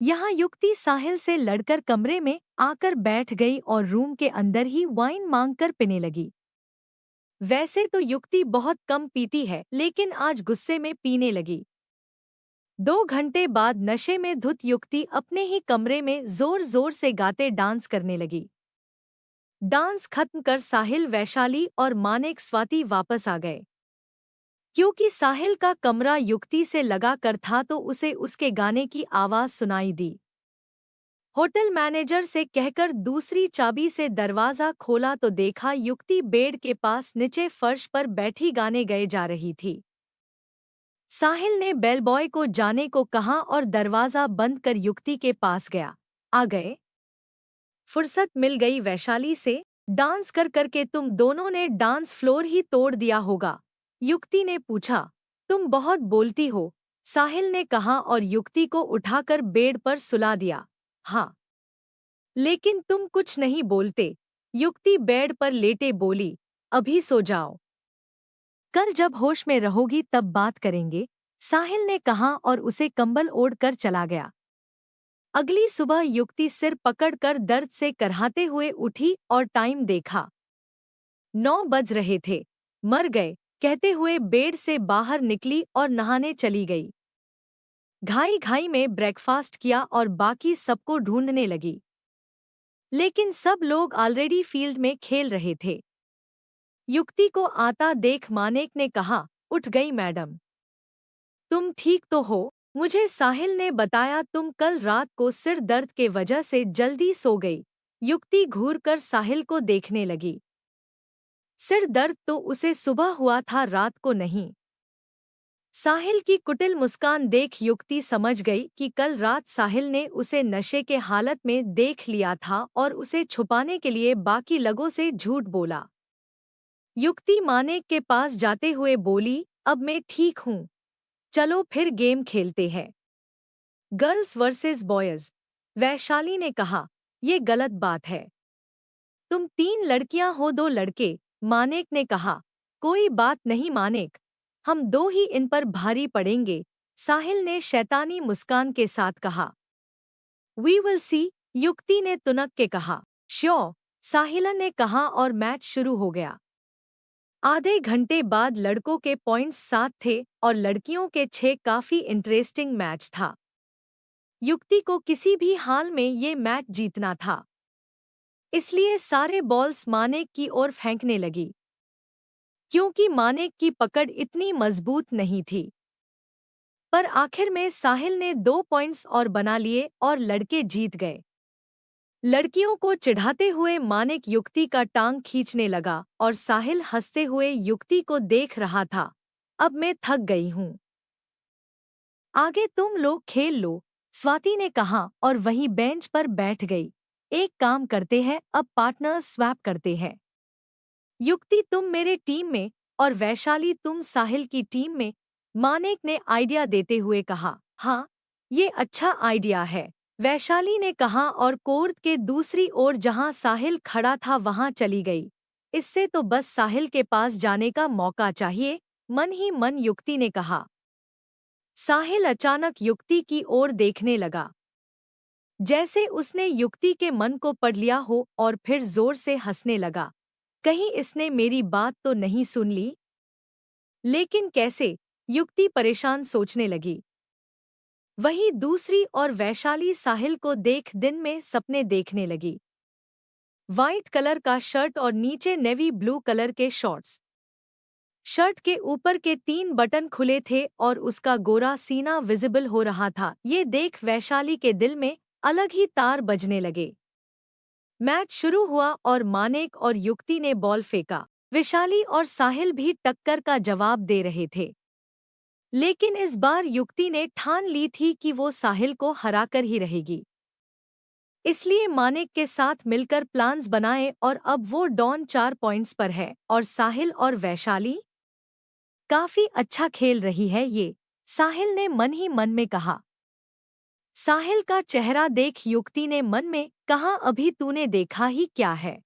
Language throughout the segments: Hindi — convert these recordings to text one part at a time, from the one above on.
यहाँ युक्ति साहिल से लड़कर कमरे में आकर बैठ गई और रूम के अंदर ही वाइन मांगकर पीने लगी। वैसे तो युक्ति बहुत कम पीती है, लेकिन आज गुस्से में पीने लगी। 2 घंटे बाद नशे में धुत युक्ति अपने ही कमरे में जोर जोर से गाते डांस करने लगी। डांस खत्म कर साहिल, वैशाली और मानेक स्वाति वापस आ गए। क्योंकि साहिल का कमरा युक्ति से लगा कर था तो उसे उसके गाने की आवाज सुनाई दी। होटल मैनेजर से कहकर दूसरी चाबी से दरवाजा खोला तो देखा युक्ति बेड के पास नीचे फर्श पर बैठी गाने गए जा रही थी। साहिल ने बेलबॉय को जाने को कहा और दरवाजा बंद कर युक्ति के पास गया। आ गए? फुर्सत मिल गई वैशाली से। डांस कर करके तुम दोनों ने डांस फ्लोर ही तोड़ दिया होगा, युक्ति ने पूछा। तुम बहुत बोलती हो, साहिल ने कहा और युक्ति को उठाकर बेड पर सुला दिया। हाँ, लेकिन तुम कुछ नहीं बोलते, युक्ति बेड पर लेटे बोली। अभी सो जाओ, कल जब होश में रहोगी तब बात करेंगे, साहिल ने कहा और उसे कंबल ओढ़ कर चला गया। अगली सुबह युक्ति सिर पकड़कर दर्द से करहाते हुए उठी और टाइम देखा। 9 बज रहे थे। मर गए कहते हुए बेड से बाहर निकली और नहाने चली गई। घाई घाई में ब्रेकफास्ट किया और बाकी सबको ढूंढने लगी, लेकिन सब लोग ऑलरेडी फील्ड में खेल रहे थे। युक्ति को आता देख मानेक ने कहा, उठ गई मैडम, तुम ठीक तो हो? मुझे साहिल ने बताया तुम कल रात को सिर दर्द के वजह से जल्दी सो गई। युक्ति घूरकर साहिल को देखने लगी। सिर दर्द तो उसे सुबह हुआ था, रात को नहीं। साहिल की कुटिल मुस्कान देख युक्ति समझ गई कि कल रात साहिल ने उसे नशे के हालत में देख लिया था और उसे छुपाने के लिए बाकी लोगों से झूठ बोला। युक्ति मानेक के पास जाते हुए बोली, अब मैं ठीक हूँ, चलो फिर गेम खेलते हैं। गर्ल्स वर्सेस बॉयज, वैशाली ने कहा। ये गलत बात है, तुम 3 लड़कियां हो 2 लड़के, मानेक ने कहा। कोई बात नहीं मानेक, हम 2 ही इन पर भारी पड़ेंगे, साहिल ने शैतानी मुस्कान के साथ कहा। वी विल सी, युक्ति ने तुनक के कहा। श्योर, साहिल ने कहा और मैच शुरू हो गया। आधे घंटे बाद लड़कों के पॉइंट्स 7 थे और लड़कियों के 6। काफी इंटरेस्टिंग मैच था। युक्ति को किसी भी हाल में ये मैच जीतना था, इसलिए सारे बॉल्स मानेक की ओर फेंकने लगी। क्योंकि मानेक की पकड़ इतनी मजबूत नहीं थी, पर आखिर में साहिल ने 2 पॉइंट्स और बना लिए और लड़के जीत गए। लड़कियों को चिढ़ाते हुए मानेक युक्ति का टांग खींचने लगा और साहिल हंसते हुए युक्ति को देख रहा था। अब मैं थक गई हूँ, आगे तुम लोग खेल लो, स्वाति ने कहा और वहीं बेंच पर बैठ गई। एक काम करते हैं, अब पार्टनर्स स्वैप करते हैं। युक्ति तुम मेरे टीम में और वैशाली तुम साहिल की टीम में, मानेक ने आइडिया देते हुए कहा। हाँ, ये अच्छा आइडिया है, वैशाली ने कहा और कोर्ट के दूसरी ओर जहां साहिल खड़ा था वहां चली गई। इससे तो बस साहिल के पास जाने का मौका चाहिए, मन ही मन युक्ति ने कहा। साहिल अचानक युक्ति की ओर देखने लगा, जैसे उसने युक्ति के मन को पढ़ लिया हो, और फिर जोर से हंसने लगा। कहीं इसने मेरी बात तो नहीं सुन ली? लेकिन कैसे? युक्ति परेशान सोचने लगी। वहीं दूसरी ओर वैशाली साहिल को देख दिन में सपने देखने लगी। वाइट कलर का शर्ट और नीचे नेवी ब्लू कलर के शॉर्ट्स। शर्ट के ऊपर के 3 बटन खुले थे और उसका गोरा सीना विजिबल हो रहा था। ये देख वैशाली के दिल में अलग ही तार बजने लगे। मैच शुरू हुआ और मानेक और युक्ति ने बॉल फेंका। वैशाली और साहिल भी टक्कर का जवाब दे रहे थे, लेकिन इस बार युक्ति ने ठान ली थी कि वो साहिल को हराकर ही रहेगी। इसलिए मानेक के साथ मिलकर प्लान्स बनाए और अब वो डॉन 4 पॉइंट्स पर है और साहिल और वैशाली काफी अच्छा खेल रही है ये, साहिल ने मन ही मन में कहा। साहिल का चेहरा देख युक्ति ने मन में कहा, अभी तूने देखा ही क्या है,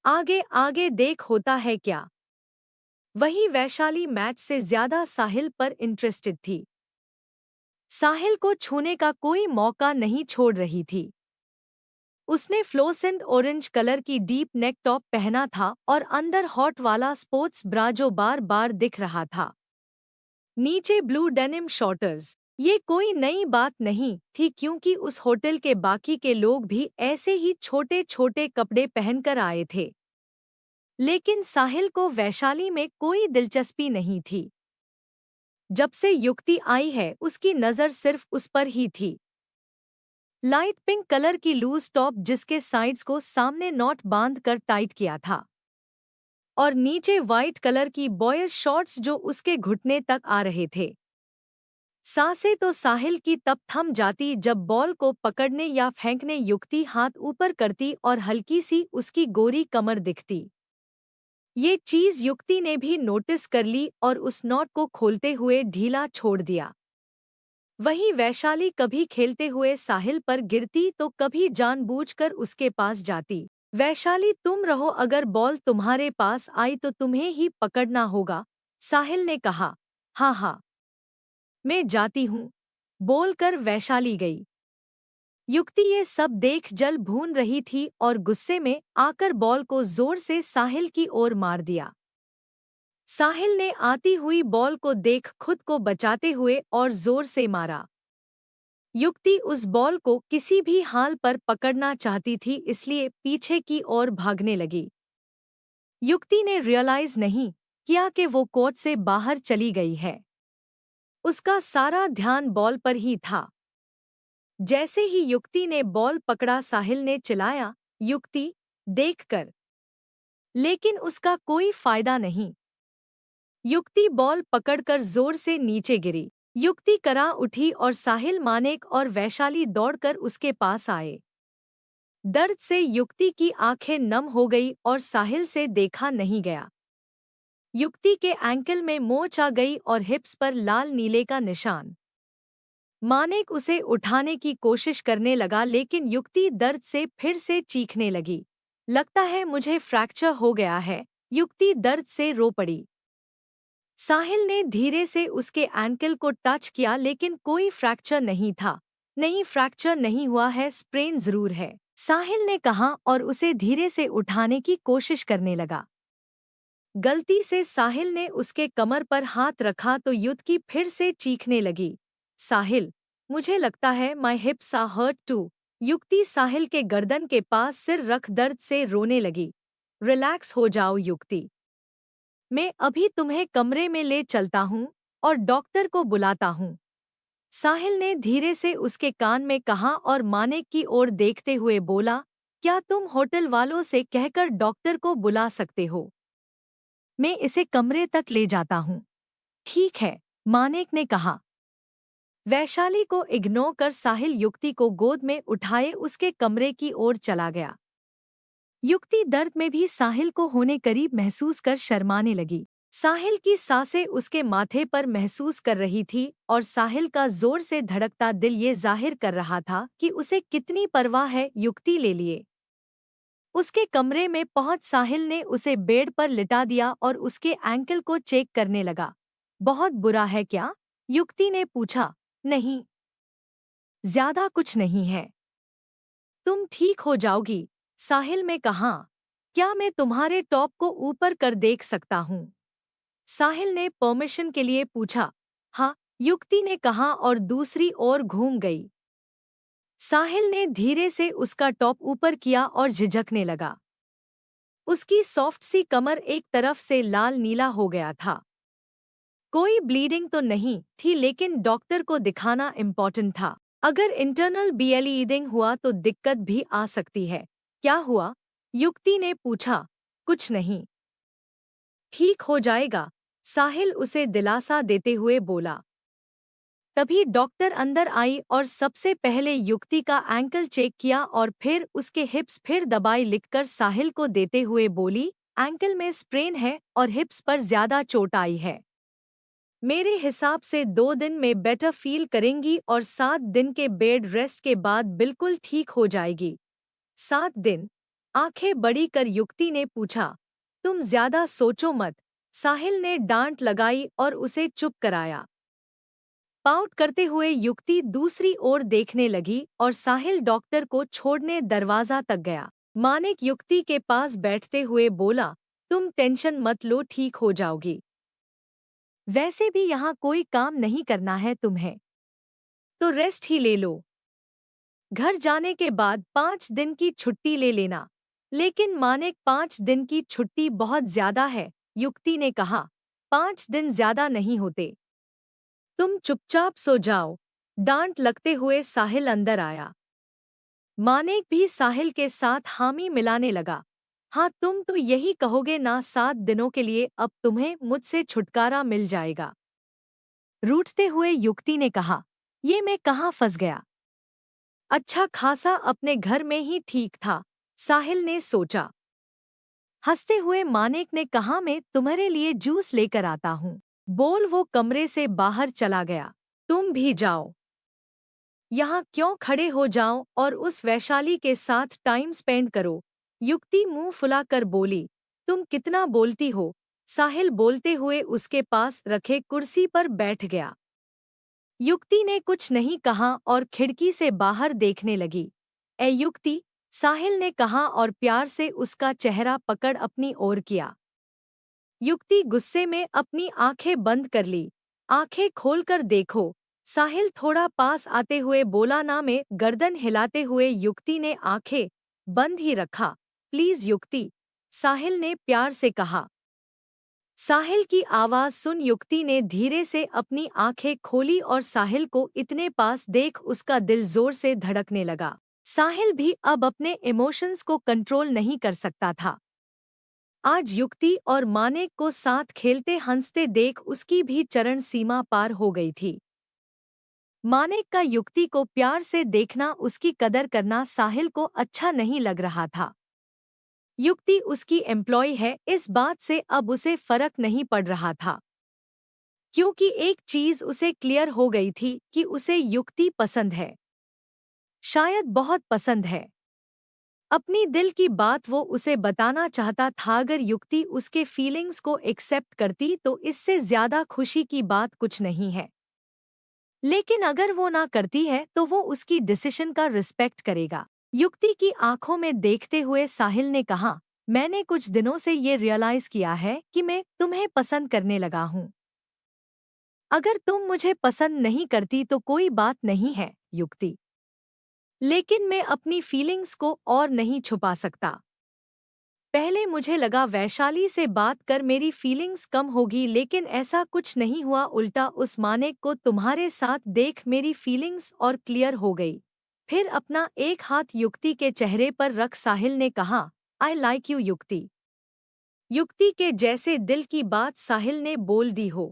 आगे आगे देख होता है क्या। वहीं वैशाली मैच से ज्यादा साहिल पर इंटरेस्टेड थी। साहिल को छूने का कोई मौका नहीं छोड़ रही थी। उसने फ्लोसेंट ऑरेंज कलर की डीप नेक टॉप पहना था और अंदर हॉट वाला स्पोर्ट्स ब्रा जो बार बार दिख रहा था। नीचे ब्लू डेनिम शॉर्ट्स। ये कोई नई बात नहीं थी क्योंकि उस होटल के बाकी के लोग भी ऐसे ही छोटे छोटे कपड़े पहनकर आए थे। लेकिन साहिल को वैशाली में कोई दिलचस्पी नहीं थी। जब से युक्ति आई है उसकी नज़र सिर्फ उस पर ही थी। लाइट पिंक कलर की लूज टॉप जिसके साइड्स को सामने नॉट बांध कर टाइट किया था और नीचे वाइट कलर की बॉयज शॉर्ट्स जो उसके घुटने तक आ रहे थे। सांसें तो साहिल की तब थम जाती जब बॉल को पकड़ने या फेंकने युक्ति हाथ ऊपर करती और हल्की सी उसकी गोरी कमर दिखती। ये चीज युक्ति ने भी नोटिस कर ली और उस नॉट को खोलते हुए ढीला छोड़ दिया। वहीं वैशाली कभी खेलते हुए साहिल पर गिरती तो कभी जानबूझकर उसके पास जाती। वैशाली तुम रहो, अगर बॉल तुम्हारे पास आई तो तुम्हें ही पकड़ना होगा, साहिल ने कहा। हाँ हाँ, मैं जाती हूँ, बोलकर वैशाली गई। युक्ति ये सब देख जल भून रही थी और गुस्से में आकर बॉल को जोर से साहिल की ओर मार दिया। साहिल ने आती हुई बॉल को देख खुद को बचाते हुए और जोर से मारा। युक्ति उस बॉल को किसी भी हाल पर पकड़ना चाहती थी, इसलिए पीछे की ओर भागने लगी। युक्ति ने रियलाइज नहीं किया कि वो कोर्ट से बाहर चली गई है। उसका सारा ध्यान बॉल पर ही था। जैसे ही युक्ति ने बॉल पकड़ा साहिल ने चिल्लाया, युक्ति, देखकर। लेकिन उसका कोई फायदा नहीं। युक्ति बॉल पकड़कर जोर से नीचे गिरी। युक्ति करा उठी और साहिल, मानेक और वैशाली दौड़कर उसके पास आए। दर्द से युक्ति की आंखें नम हो गई और साहिल से देखा नहीं गया। युक्ति के एंकल में मोच आ गई और हिप्स पर लाल नीले का निशान। मानेक उसे उठाने की कोशिश करने लगा लेकिन युक्ति दर्द से फिर से चीखने लगी। लगता है मुझे फ्रैक्चर हो गया है, युक्ति दर्द से रो पड़ी। साहिल ने धीरे से उसके एंकल को टच किया लेकिन कोई फ्रैक्चर नहीं था। नहीं, फ्रैक्चर नहीं हुआ है, स्प्रेन जरूर है, साहिल ने कहा और उसे धीरे से उठाने की कोशिश करने लगा। गलती से साहिल ने उसके कमर पर हाथ रखा तो युक्ति फिर से चीखने लगी। साहिल, मुझे लगता है my hips are hurt too. Yukti Sahil के गर्दन के पास सिर रख दर्द से रोने लगी। रिलैक्स हो जाओ युक्ति, मैं अभी तुम्हें कमरे में ले चलता हूँ और डॉक्टर को बुलाता हूँ, साहिल ने धीरे से उसके कान में कहा और मानेक की ओर देखते हुए बोला, क्या तुम होटल वालों से कहकर डॉक्टर को बुला सकते हो? मैं इसे कमरे तक ले जाता हूँ। ठीक है, मानेक ने कहा। वैशाली को इग्नोर कर साहिल युक्ति को गोद में उठाए उसके कमरे की ओर चला गया। युक्ति दर्द में भी साहिल को होने करीब महसूस कर शर्माने लगी। साहिल की सांसें उसके माथे पर महसूस कर रही थी और साहिल का जोर से धड़कता दिल ये जाहिर कर रहा था कि उसे कितनी परवाह है युक्ति ले लिए। उसके कमरे में पहुंच साहिल ने उसे बेड पर लिटा दिया और उसके एंकल को चेक करने लगा। बहुत बुरा है क्या? युक्ति ने पूछा। नहीं, ज्यादा कुछ नहीं है, तुम ठीक हो जाओगी, साहिल ने कहा। क्या मैं तुम्हारे टॉप को ऊपर कर देख सकता हूँ? साहिल ने परमिशन के लिए पूछा। हाँ, युक्ति ने कहा और दूसरी ओर घूम गई। साहिल ने धीरे से उसका टॉप ऊपर किया और झिझकने लगा। उसकी सॉफ्ट सी कमर एक तरफ से लाल नीला हो गया था। कोई ब्लीडिंग तो नहीं थी लेकिन डॉक्टर को दिखाना इम्पोर्टेंट था। अगर इंटरनल ब्लीडिंग हुआ तो दिक्कत भी आ सकती है। क्या हुआ? युक्ति ने पूछा। कुछ नहीं, ठीक हो जाएगा, साहिल उसे दिलासा देते हुए बोला। तभी डॉक्टर अंदर आई और सबसे पहले युक्ति का एंकल चेक किया और फिर उसके हिप्स फिर दबाई लिखकर साहिल को देते हुए बोली, एंकल में स्प्रेन है और हिप्स पर ज्यादा चोट आई है। मेरे हिसाब से 2 दिन में बेटर फील करेंगी और 7 दिन के बेड रेस्ट के बाद बिल्कुल ठीक हो जाएगी। 7 दिन? आंखें बड़ी कर युक्ति ने पूछा। तुम ज्यादा सोचो मत, साहिल ने डांट लगाई और उसे चुप कराया। पाउट करते हुए युक्ति दूसरी ओर देखने लगी और साहिल डॉक्टर को छोड़ने दरवाजा तक गया। मानिक युक्ति के पास बैठते हुए बोला, तुम टेंशन मत लो, ठीक हो जाओगी। वैसे भी यहाँ कोई काम नहीं करना है तुम्हें, तो रेस्ट ही ले लो। घर जाने के बाद 5 दिन की छुट्टी ले लेना। लेकिन मानिक, 5 दिन की छुट्टी बहुत ज्यादा है, युक्ति ने कहा। 5 दिन ज्यादा नहीं होते, तुम चुपचाप सो जाओ। डांट लगते हुए साहिल अंदर आया। मानिक भी साहिल के साथ हामी मिलाने लगा। हाँ, तुम तो यही कहोगे ना, 7 दिनों के लिए अब तुम्हें मुझसे छुटकारा मिल जाएगा। रूठते हुए युक्ति ने कहा, ये मैं कहाँ फंस गया? अच्छा खासा अपने घर में ही ठीक था, साहिल ने सोचा। हंसते हुए मानिक ने कहा, मैं तुम्हारे लिए जूस लेकर आता हूँ। बोल वो कमरे से बाहर चला गया। तुम भी जाओ, यहाँ क्यों खड़े हो जाओ और उस वैशाली के साथ टाइम स्पेंड करो। युक्ति मुंह फुलाकर बोली, तुम कितना बोलती हो। साहिल बोलते हुए उसके पास रखे कुर्सी पर बैठ गया। युक्ति ने कुछ नहीं कहा और खिड़की से बाहर देखने लगी। ए युक्ति, साहिल ने कहा और प्यार से उसका चेहरा पकड़ अपनी ओर किया। युक्ति गुस्से में अपनी आंखें बंद कर ली। आंखें खोलकर देखो, साहिल थोड़ा पास आते हुए बोला। ना में गर्दन हिलाते हुए युक्ति ने आंखें बंद ही रखा। प्लीज युक्ति, साहिल ने प्यार से कहा। साहिल की आवाज सुन युक्ति ने धीरे से अपनी आंखें खोली और साहिल को इतने पास देख उसका दिल जोर से धड़कने लगा। साहिल भी अब अपने इमोशंस को कंट्रोल नहीं कर सकता था। आज युक्ति और मानिक को साथ खेलते हंसते देख उसकी भी चरण सीमा पार हो गई थी। मानिक का युक्ति को प्यार से देखना, उसकी कदर करना साहिल को अच्छा नहीं लग रहा था। युक्ति उसकी एम्प्लॉय है, इस बात से अब उसे फर्क नहीं पड़ रहा था, क्योंकि एक चीज उसे क्लियर हो गई थी कि उसे युक्ति पसंद है, शायद बहुत पसंद है। अपनी दिल की बात वो उसे बताना चाहता था। अगर युक्ति उसके फीलिंग्स को एक्सेप्ट करती तो इससे ज्यादा खुशी की बात कुछ नहीं है। लेकिन अगर वो ना करती है तो वो उसकी डिसीजन का रिस्पेक्ट करेगा। युक्ति की आंखों में देखते हुए साहिल ने कहा, मैंने कुछ दिनों से ये रियलाइज किया है कि मैं तुम्हें पसंद करने लगा हूँ। अगर तुम मुझे पसंद नहीं करती तो कोई बात नहीं है युक्ति, लेकिन मैं अपनी फीलिंग्स को और नहीं छुपा सकता। पहले मुझे लगा वैशाली से बात कर मेरी फीलिंग्स कम होगी, लेकिन ऐसा कुछ नहीं हुआ। उल्टा उस मानिक को तुम्हारे साथ देख मेरी फीलिंग्स और क्लियर हो गई। फिर अपना एक हाथ युक्ति के चेहरे पर रख साहिल ने कहा, आई लाइक यू युक्ति। युक्ति के जैसे दिल की बात साहिल ने बोल दी हो।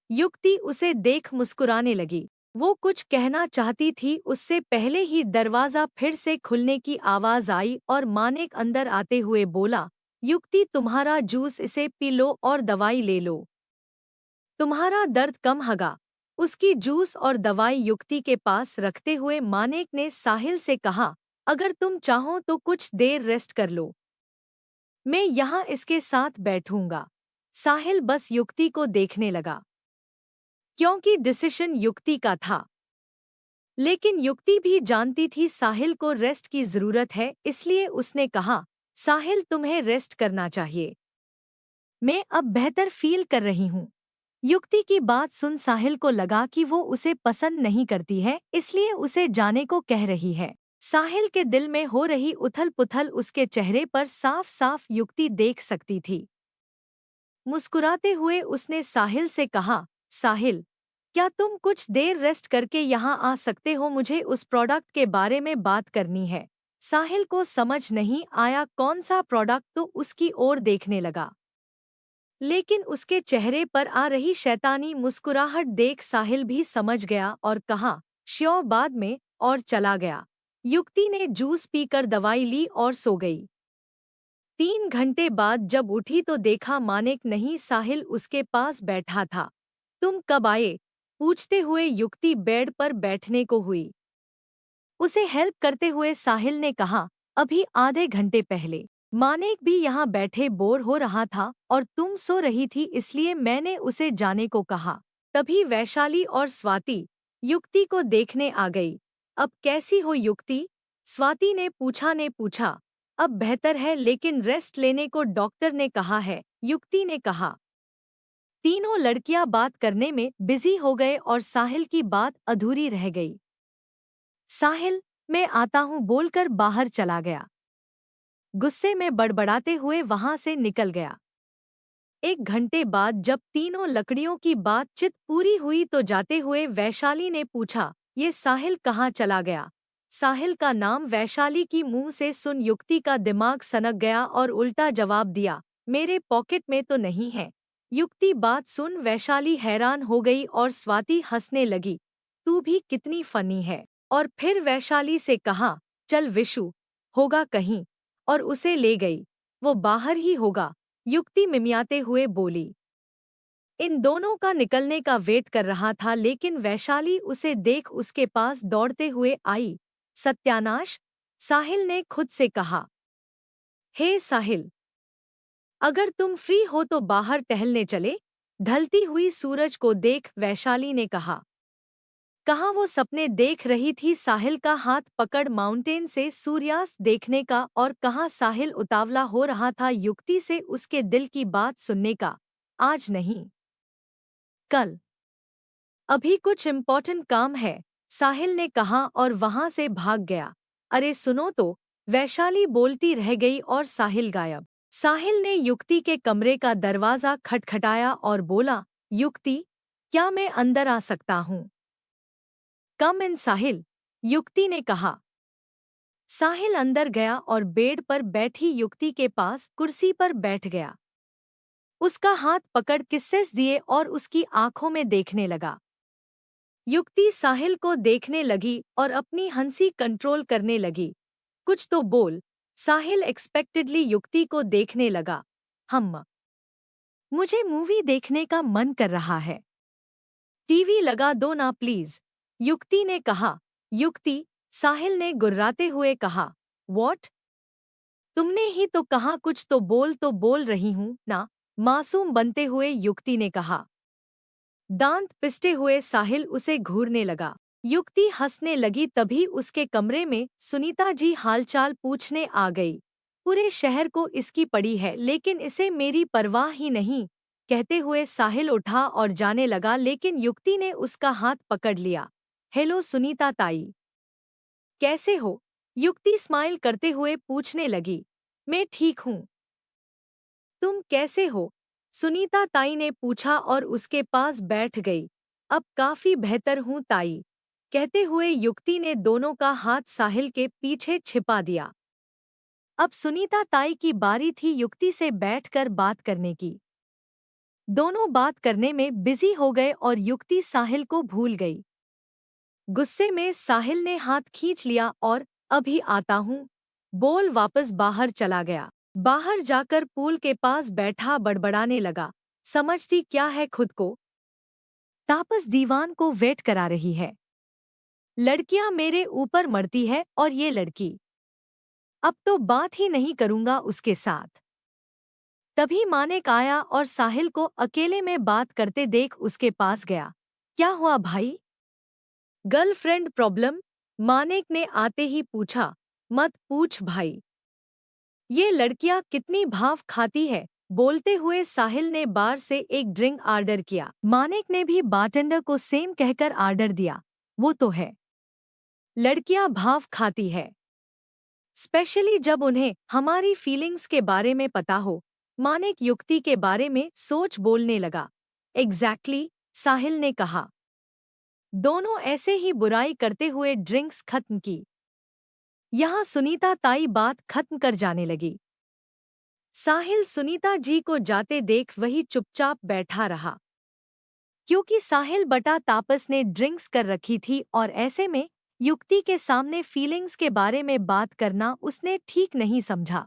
युक्ति उसे देख मुस्कुराने लगी। वो कुछ कहना चाहती थी, उससे पहले ही दरवाजा फिर से खुलने की आवाज आई और मानिक अंदर आते हुए बोला, युक्ति तुम्हारा जूस, इसे पी लो और दवाई ले लो, तुम्हारा दर्द कम होगा। उसकी जूस और दवाई युक्ति के पास रखते हुए मानिक ने साहिल से कहा, अगर तुम चाहो तो कुछ देर रेस्ट कर लो, मैं यहाँ इसके साथ बैठूंगा। साहिल बस युक्ति को देखने लगा, क्योंकि डिसीजन युक्ति का था। लेकिन युक्ति भी जानती थी साहिल को रेस्ट की जरूरत है, इसलिए उसने कहा, साहिल तुम्हें रेस्ट करना चाहिए, मैं अब बेहतर फील कर रही हूँ। युक्ति की बात सुन साहिल को लगा कि वो उसे पसंद नहीं करती है, इसलिए उसे जाने को कह रही है। साहिल के दिल में हो रही उथल पुथल उसके चेहरे पर साफ साफ युक्ति देख सकती थी। मुस्कुराते हुए उसने साहिल से कहा, साहिल, क्या तुम कुछ देर रेस्ट करके यहाँ आ सकते हो, मुझे उस प्रोडक्ट के बारे में बात करनी है। साहिल को समझ नहीं आया कौन सा प्रोडक्ट, तो उसकी ओर देखने लगा। लेकिन उसके चेहरे पर आ रही शैतानी मुस्कुराहट देख साहिल भी समझ गया और कहा, श्योर, बाद में, और चला गया। युक्ति ने जूस पीकर दवाई ली और सो गई। 3 घंटे बाद जब उठी तो देखा मानिक नहीं, साहिल उसके पास बैठा था। तुम कब आए? पूछते हुए युक्ति बेड पर बैठने को हुई। उसे हेल्प करते हुए साहिल ने कहा, अभी आधे घंटे पहले। मानिक भी यहाँ बैठे बोर हो रहा था और तुम सो रही थी, इसलिए मैंने उसे जाने को कहा। तभी वैशाली और स्वाति युक्ति को देखने आ गई। अब कैसी हो युक्ति? स्वाति ने पूछा। अब बेहतर है, लेकिन रेस्ट लेने को डॉक्टर ने कहा है, युक्ति ने कहा। तीनों लड़कियां बात करने में बिजी हो गए और साहिल की बात अधूरी रह गई। साहिल, मैं आता हूं बोलकर बाहर चला गया। गुस्से में बड़बड़ाते हुए वहां से निकल गया। 1 घंटे बाद जब तीनों लकड़ियों की बातचीत पूरी हुई तो जाते हुए वैशाली ने पूछा, ये साहिल कहाँ चला गया? साहिल का नाम वैशाली की मुंह से सुन युक्ति का दिमाग सनक गया और उल्टा जवाब दिया, मेरे पॉकेट में तो नहीं है। युक्ति बात सुन वैशाली हैरान हो गई और स्वाति हंसने लगी, तू भी कितनी फनी है। और फिर वैशाली से कहा, चल विशु, होगा कहीं, और उसे ले गई। वो बाहर ही होगा, युक्ति मिमियाते हुए बोली। इन दोनों का निकलने का वेट कर रहा था, लेकिन वैशाली उसे देख उसके पास दौड़ते हुए आई। सत्यानाश, साहिल ने खुद से कहा। हे साहिल, अगर तुम फ्री हो तो बाहर टहलने चले? ढलती हुई सूरज को देख वैशाली ने कहा। कहाँ वो सपने देख रही थी साहिल का हाथ पकड़ माउंटेन से सूर्यास्त देखने का, और कहाँ साहिल उतावला हो रहा था युक्ति से उसके दिल की बात सुनने का। आज नहीं, कल, अभी कुछ इम्पोर्टेंट काम है, साहिल ने कहा और वहां से भाग गया। अरे सुनो तो, वैशाली बोलती रह गई और साहिल गायब। साहिल ने युक्ति के कमरे का दरवाजा खटखटाया और बोला, युक्ति, क्या मैं अंदर आ सकता हूँ? कम इन साहिल, युक्ति ने कहा। साहिल अंदर गया और बेड पर बैठी युक्ति के पास कुर्सी पर बैठ गया। उसका हाथ पकड़ किस्सेस दिए और उसकी आंखों में देखने लगा। युक्ति साहिल को देखने लगी और अपनी हंसी कंट्रोल करने लगी। कुछ तो बोल। साहिल एक्सपेक्टेडली युक्ति को देखने लगा। मुझे मूवी देखने का मन कर रहा है। टीवी लगा दो ना प्लीज, युक्ति ने कहा। युक्ति, साहिल ने गुर्राते हुए कहा। व्हाट? तुमने ही तो कहा कुछ तो बोल रही हूं ना, मासूम बनते हुए युक्ति ने कहा। दांत पिसते हुए साहिल उसे घूरने लगा। युक्ति हंसने लगी, तभी उसके कमरे में सुनीता जी हालचाल पूछने आ गई। पूरे शहर को इसकी पड़ी है, लेकिन इसे मेरी परवाह ही नहीं, कहते हुए साहिल उठा और जाने लगा, लेकिन युक्ति ने उसका हाथ पकड़ लिया। हेलो सुनीता ताई, कैसे हो? युक्ति स्माइल करते हुए पूछने लगी। मैं ठीक हूँ, तुम कैसे हो? सुनीता ताई ने पूछा और उसके पास बैठ गई। अब काफी बेहतर हूँ ताई, कहते हुए युक्ति ने दोनों का हाथ साहिल के पीछे छिपा दिया। अब सुनीता ताई की बारी थी युक्ति से बैठकर बात करने की। दोनों बात करने में बिजी हो गए और युक्ति साहिल को भूल गई। गुस्से में साहिल ने हाथ खींच लिया और अभी आता हूँ बोल वापस बाहर चला गया। बाहर जाकर पूल के पास बैठा बड़बड़ाने लगा। समझती क्या है खुद को? तापस दीवान को वेट करा रही है। लड़कियां मेरे ऊपर मरती है और ये लड़की, अब तो बात ही नहीं करूंगा उसके साथ। तभी मानेक आया और साहिल को अकेले में बात करते देख उसके पास गया। क्या हुआ भाई? Girlfriend problem? मानेक ने आते ही पूछा। मत पूछ भाई, ये लड़कियां कितनी भाव खाती है। बोलते हुए साहिल ने बार से एक ड्रिंक ऑर्डर किया। मानेक ने भी बारटेंडर को सेम कहकर ऑर्डर दिया। वो तो है, लड़कियां भाव खाती है, स्पेशली जब उन्हें हमारी फीलिंग्स के बारे में पता हो। मानेक युक्ति के बारे में सोच बोलने लगा। एग्जैक्टली, साहिल ने कहा। दोनों ऐसे ही बुराई करते हुए ड्रिंक्स खत्म की। यहाँ सुनीता ताई बात खत्म कर जाने लगी। साहिल सुनीता जी को जाते देख वही चुपचाप बैठा रहा, क्योंकि साहिल बटा तापस ने ड्रिंक्स कर रखी थी और ऐसे में युक्ति के सामने फीलिंग्स के बारे में बात करना उसने ठीक नहीं समझा।